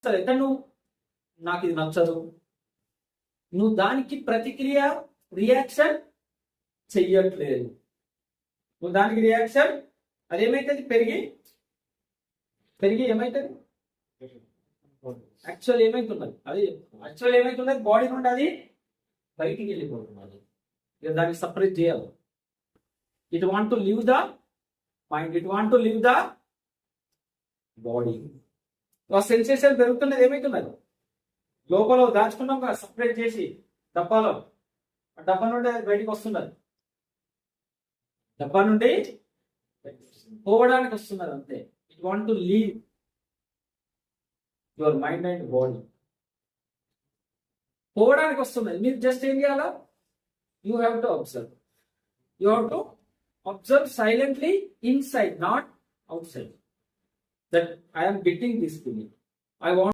సరే నువ్వు నాకు ఇది నచ్చదు, నువ్వు దానికి ప్రతిక్రియ రియాక్షన్ చెయ్యట్లేదు, నువ్వు దానికి రియాక్షన్ అదేమైతుంది పెరిగి ఏమైతుంది యాక్చువల్ ఏమైతున్నది బాడీ నుండి అది బయటికి వెళ్ళిపోతున్నది. ఇక దాన్ని సపరేట్ చేయాలి. It want to leave the mind, it want to leave the body. ఆ సెన్సేషన్ పెరుగుతున్నది ఏమైతున్నది లోపల దాచుకున్నాం కదా సపరేట్ చేసి డబ్బాలో, ఆ డబ్బా నుండి అది బయటికి వస్తున్నది, డబ్బా నుండి పోవడానికి వస్తున్నది అంతే. It want to leave your mind and body, పోవడానికి వస్తున్నది. మీరు జస్ట్ ఏం చేయాలా, you have to observe silently inside, not out side, that I am getting this feeling, I want